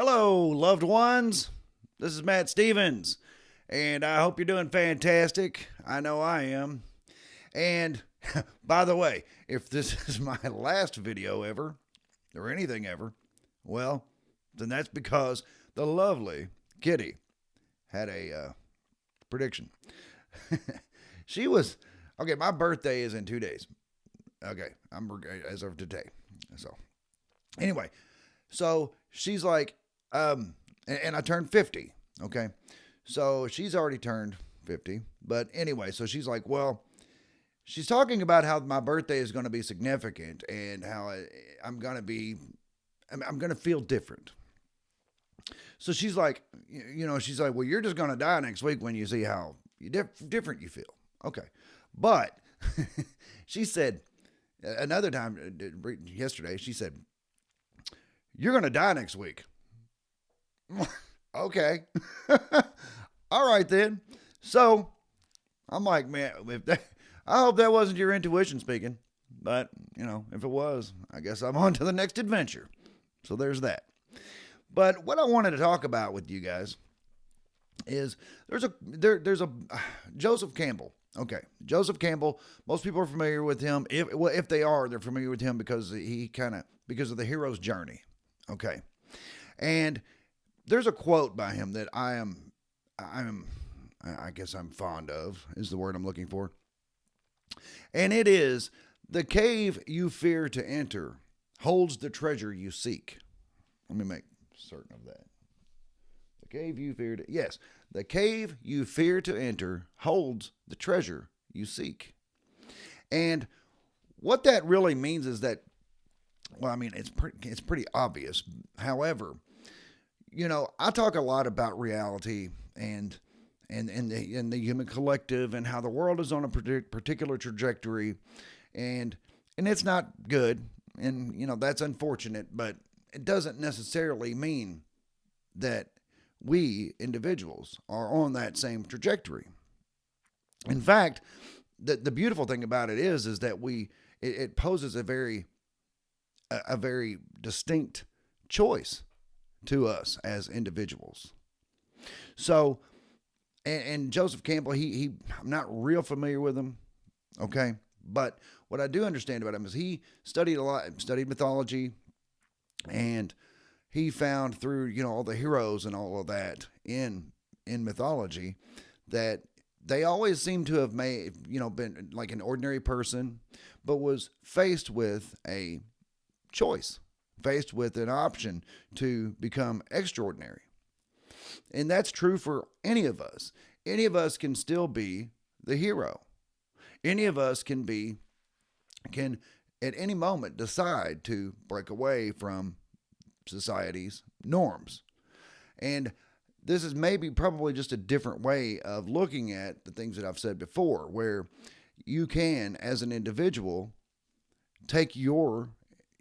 Hello, loved ones. This is Matt Stevens, and I hope you're doing fantastic. I know I am. And by the way, if this is my last video ever, or anything ever, well, then that's because the lovely Kitty had a prediction. She was, okay, my birthday is in 2 days. Okay, I'm as of today. So, anyway, so she's like, and I turned 50. Okay. So she's already turned 50. But anyway, so she's like, well, she's talking about how my birthday is going to be significant and how I'm going to be, I'm going to feel different. So she's like, she's like, well, you're just going to die next week when you see how different you feel. Okay. But she said another time yesterday, she said, you're going to die next week. Okay. All right then. So I'm like, man, I hope that wasn't your intuition speaking. But, if it was, I guess I'm on to the next adventure. So there's that. But what I wanted to talk about with you guys is there's a Joseph Campbell. Okay, Joseph Campbell. Most people are familiar with him. If they are, they're familiar with him because because of the hero's journey. Okay, and there's a quote by him that I guess I'm fond of, is the word I'm looking for. And it is, the cave you fear to enter holds the treasure you seek. Let me make certain of that. Yes, the cave you fear to enter holds the treasure you seek. And what that really means is that, well, I mean, it's pretty obvious. However, I talk a lot about reality and the human collective and how the world is on a particular trajectory, and it's not good, and that's unfortunate, but it doesn't necessarily mean that we individuals are on that same trajectory. In fact, the beautiful thing about it is that it poses a very distinct choice to us as individuals. So, and Joseph Campbell, I'm not real familiar with him, okay? But what I do understand about him is he studied mythology, and he found through, all the heroes and all of that in mythology that they always seem to have been like an ordinary person, but was faced with a choice, faced with an option to become extraordinary. And that's true for any of us. Any of us can still be the hero. Any of us can at any moment decide to break away from society's norms. And this is probably just a different way of looking at the things that I've said before, where you can, as an individual, take your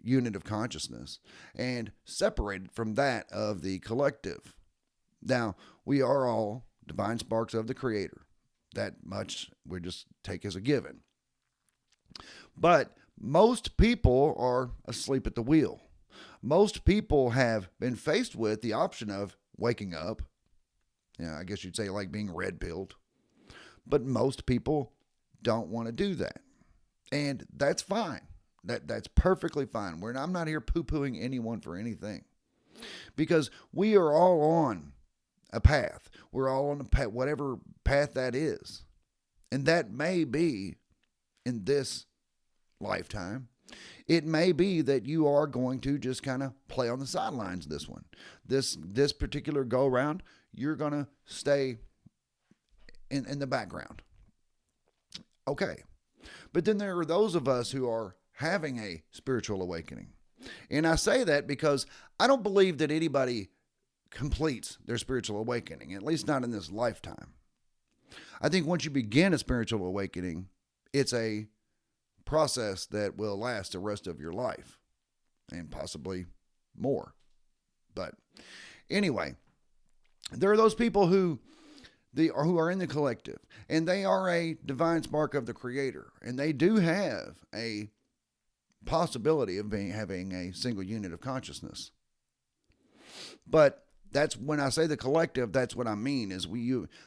unit of consciousness and separate it from that of the collective. Now, we are all divine sparks of the Creator. That much we just take as a given. But most people are asleep at the wheel. Most people have been faced with the option of waking up. I guess you'd say like being red pilled. But most people don't want to do that. And that's fine. That's perfectly fine. I'm not here poo-pooing anyone for anything. Because we are all on a path. We're all on a path, whatever path that is. And that may be in this lifetime. It may be that you are going to just kind of play on the sidelines this one. This particular go round, you're going to stay in the background. Okay. But then there are those of us who are having a spiritual awakening. And I say that because I don't believe that anybody completes their spiritual awakening, at least not in this lifetime. I think once you begin a spiritual awakening, it's a process that will last the rest of your life and possibly more. But anyway, there are those people who are in the collective, and they are a divine spark of the Creator, and they do have a possibility of having a single unit of consciousness. But that's when I say the collective, that's what I mean is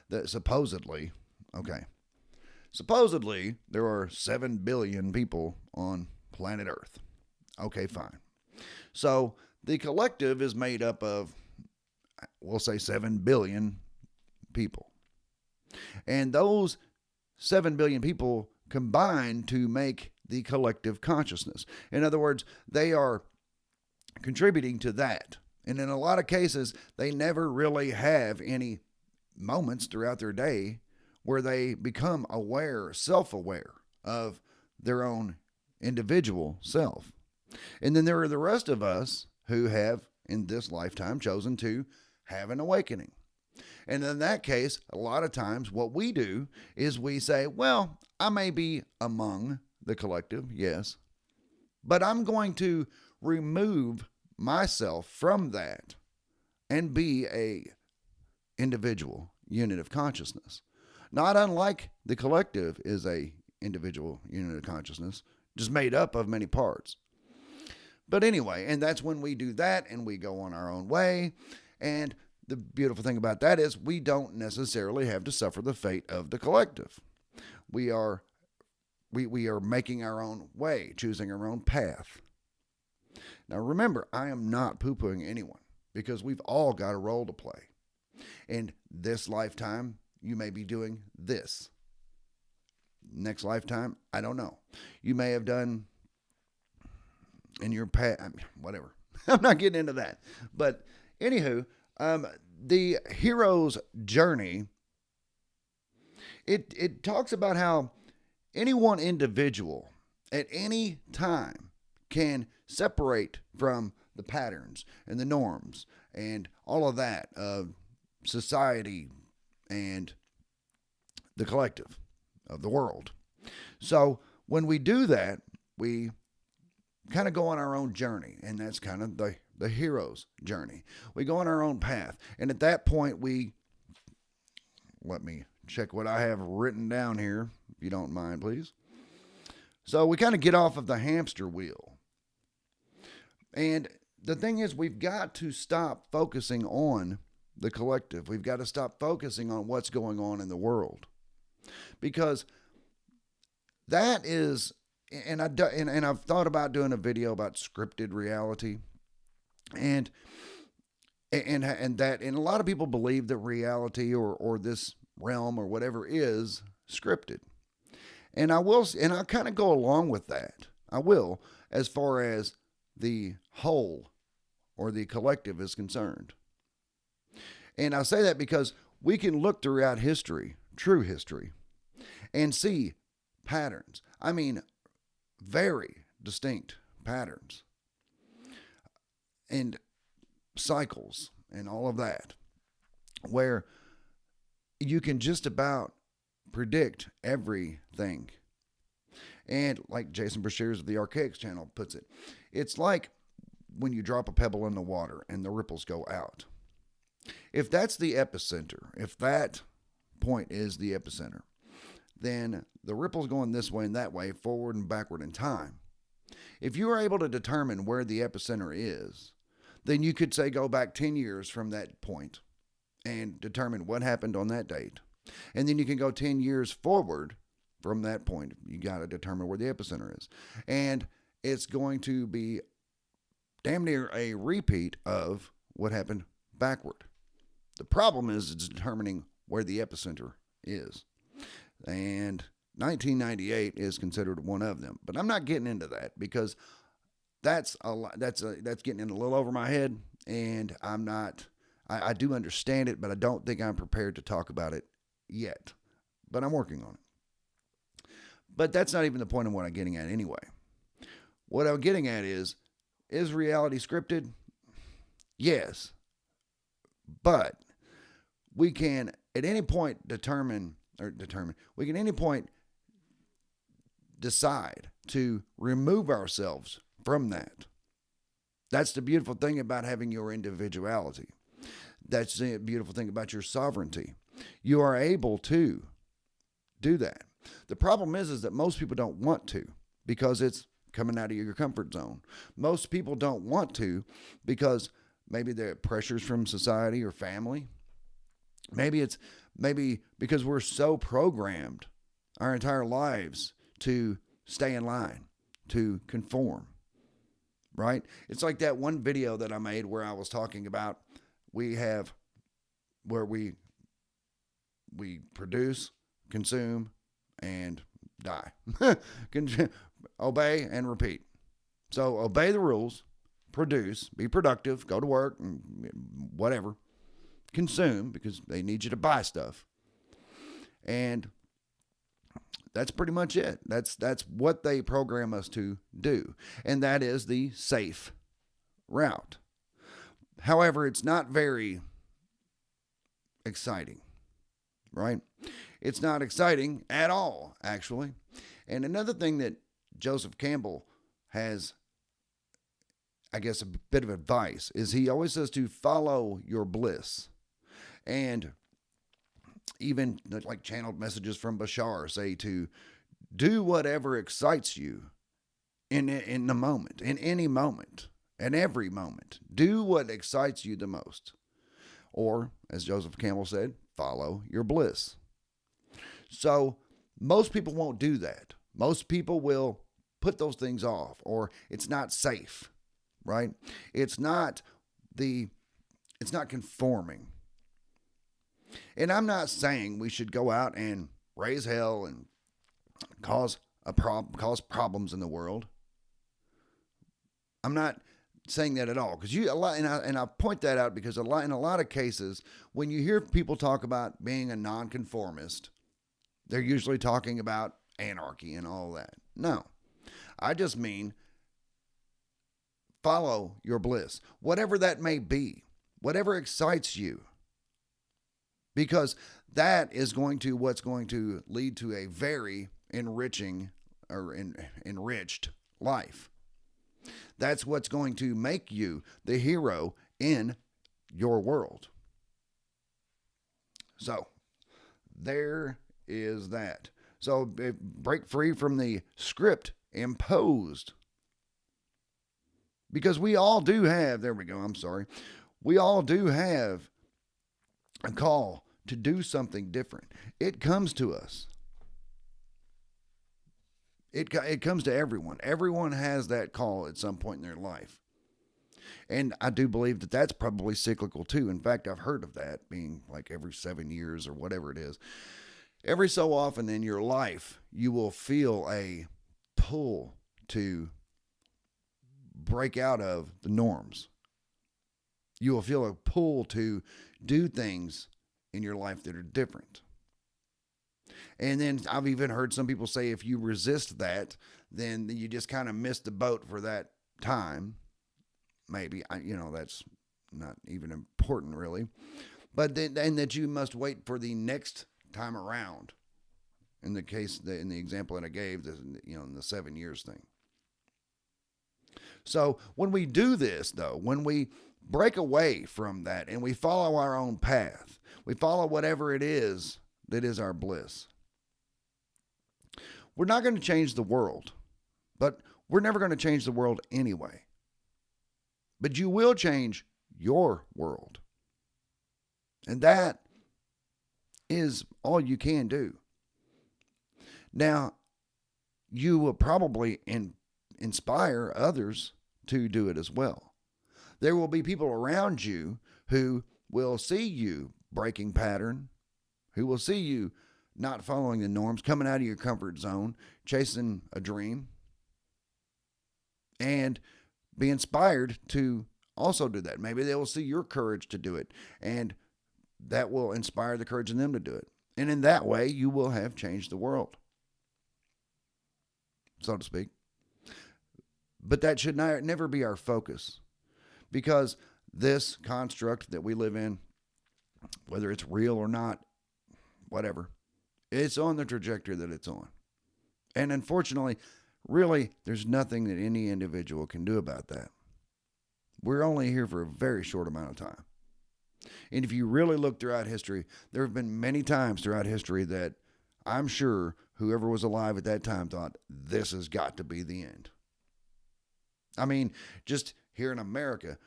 that supposedly, okay, supposedly there are 7 billion people on planet Earth. Okay, fine. So the collective is made up of, we'll say 7 billion people. And those 7 billion people combine to make the collective consciousness. In other words, they are contributing to that. And in a lot of cases, they never really have any moments throughout their day where they become aware, self-aware of their own individual self. And then there are the rest of us who have, in this lifetime, chosen to have an awakening. And in that case, a lot of times what we do is we say, well, I may be among the collective, yes, but I'm going to remove myself from that and be a individual unit of consciousness. Not unlike the collective is a individual unit of consciousness, just made up of many parts. But anyway, and that's when we do that and we go on our own way. And the beautiful thing about that is we don't necessarily have to suffer the fate of the collective. We are making our own way, choosing our own path. Now remember, I am not poo-pooing anyone because we've all got a role to play. In this lifetime, you may be doing this. Next lifetime, I don't know. You may have done in your past, whatever. I'm not getting into that. But anywho, the hero's journey, it talks about how any one individual at any time can separate from the patterns and the norms and all of that of society and the collective of the world. So when we do that, we kind of go on our own journey, and that's kind of the hero's journey. We go on our own path, and at that point let me check what I have written down here, if you don't mind, please. So we kind of get off of the hamster wheel. And the thing is, we've got to stop focusing on the collective. We've got to stop focusing on what's going on in the world. Because that is, and I've thought about doing a video about scripted reality. And a lot of people believe that reality or this realm or whatever is scripted. And I kind of go along with that. I will, as far as the whole or the collective is concerned. And I say that because we can look throughout history, true history, and see patterns. I mean, very distinct patterns and cycles and all of that, where you can just about predict everything. And like Jason Brashears of the Archaics channel puts it, it's like when you drop a pebble in the water and the ripples go out. If that's the epicenter, if that point is the epicenter, then the ripples going this way and that way, forward and backward in time. If you are able to determine where the epicenter is, then you could say go back 10 years from that point and determine what happened on that date. And then you can go 10 years forward from that point. You got to determine where the epicenter is. And it's going to be damn near a repeat of what happened backward. The problem is it's determining where the epicenter is. And 1998 is considered one of them. But I'm not getting into that because that's getting in a little over my head, and I do understand it, but I don't think I'm prepared to talk about it yet. But I'm working on it. But that's not even the point of what I'm getting at anyway. What I'm getting at is reality scripted? Yes. But we can at any point we can at any point decide to remove ourselves from that. That's the beautiful thing about having your individuality. That's the beautiful thing about your sovereignty. You are able to do that. The problem is that most people don't want to because it's coming out of your comfort zone. Most people don't want to because Maybe the pressures from society or family. Maybe because we're so programmed our entire lives to stay in line, to conform, right? It's like that one video that I made where I was talking about we have where we produce, consume, and die. Obey and repeat. So obey the rules, produce, be productive, go to work, whatever. Consume because they need you to buy stuff. And that's pretty much it. That's what they program us to do. And that is the safe route. However, it's not very exciting, right? It's not exciting at all, actually. And another thing that Joseph Campbell has, I guess, a bit of advice is he always says to follow your bliss. And even like channeled messages from Bashar say to do whatever excites you in the moment, in any moment, and every moment. Do what excites you the most. Or, as Joseph Campbell said, follow your bliss. So most people won't do that. Most people will put those things off, or it's not safe, right? It's not conforming. And I'm not saying we should go out and raise hell and cause problems in the world. I'm not saying that at all, because I point that out because in a lot of cases when you hear people talk about being a nonconformist, they're usually talking about anarchy and all that. No, I just mean follow your bliss, whatever that may be, whatever excites you, because that is what's going to lead to a very enriching or enriched life. That's what's going to make you the hero in your world. So there is that. So break free from the script imposed. Because we all do have, there we go, I'm sorry. We all do have a call to do something different. It comes to us. It comes to everyone. Everyone has that call at some point in their life. And I do believe that that's probably cyclical too. In fact, I've heard of that being like every 7 years or whatever it is. Every so often in your life, you will feel a pull to break out of the norms. You will feel a pull to do things in your life that are different. And then I've even heard some people say if you resist that, then you just kind of miss the boat for that time. Maybe, that's not even important really. But then, and that you must wait for the next time around. In the example that I gave, in the 7 years thing. So when we do this, though, when we break away from that and we follow our own path, we follow whatever it is that is our bliss. We're not going to change the world, but we're never going to change the world anyway. But you will change your world. And that is all you can do. Now, you will probably inspire others to do it as well. There will be people around you who will see you breaking pattern, who will see you not following the norms, coming out of your comfort zone, chasing a dream, and be inspired to also do that. Maybe they will see your courage to do it, and that will inspire the courage in them to do it. And in that way, you will have changed the world, so to speak. But that should never be our focus, because this construct that we live in, whether it's real or not, whatever, it's on the trajectory that it's on. And unfortunately, really, there's nothing that any individual can do about that. We're only here for a very short amount of time. And if you really look throughout history, there have been many times throughout history that I'm sure whoever was alive at that time thought, this has got to be the end. I mean, just here in America,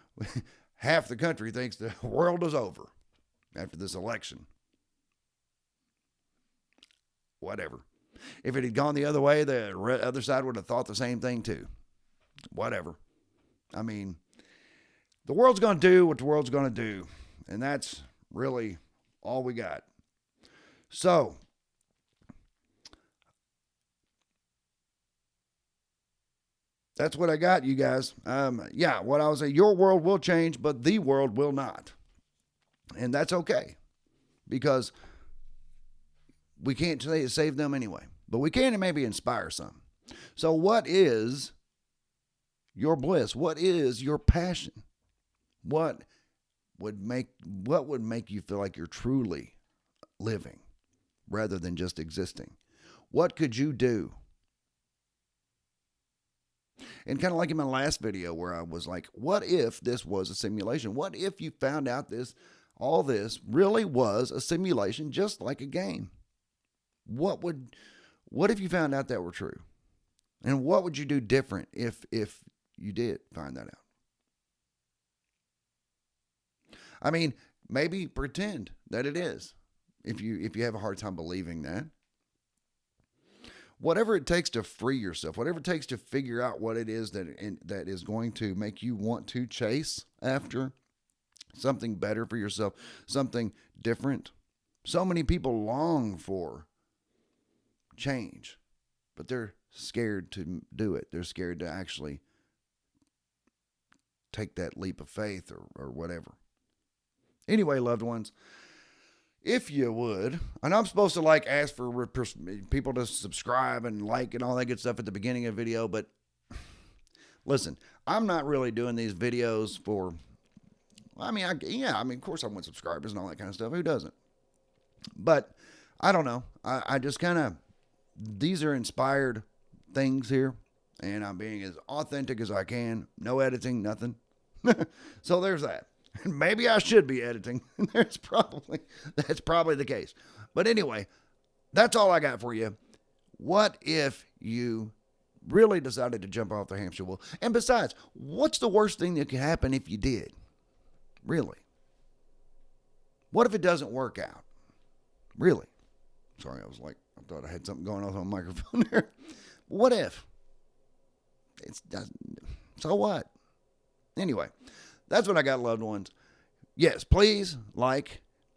half the country thinks the world is over after this election. Whatever. If it had gone the other way, the other side would have thought the same thing too. Whatever. I mean, the world's going to do what the world's going to do. And that's really all we got. So, that's what I got, you guys. What I was saying, your world will change, but the world will not. And that's okay. Because we can't save them anyway. But we can maybe inspire some. So what is your bliss? What is your passion? What would make you feel like you're truly living rather than just existing? What could you do? And kind of like in my last video where I was like, what if this was a simulation? What if you found out all this really was a simulation, just like a game? What if you found out that were true? And what would you do different if you did find that out? I mean, maybe pretend that it is. If you have a hard time believing that. Whatever it takes to free yourself, whatever it takes to figure out what it is that is going to make you want to chase after something better for yourself, something different. So many people long for change, but they're scared to do it. They're scared to actually take that leap of faith or whatever. Anyway, loved ones, if you would, and I'm supposed to ask for people to subscribe and and all that good stuff at the beginning of the video, but listen, I'm not really doing these videos for, of course I want subscribers and all that kind of stuff. Who doesn't? But I don't know. I just kind of, these are inspired things here, and I'm being as authentic as I can. No editing, nothing. So there's that. Maybe I should be editing. That's probably the case. But anyway, that's all I got for you. What if you really decided to jump off the hamster wheel? And besides, what's the worst thing that could happen if you did? Really? What if it doesn't work out? Really? Sorry, I thought I had something going on my microphone there. What if? So what? Anyway, that's what I got, loved ones. Yes, please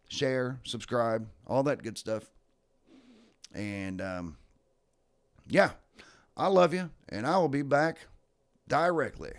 share, subscribe, all that good stuff. And I love you, and I will be back directly.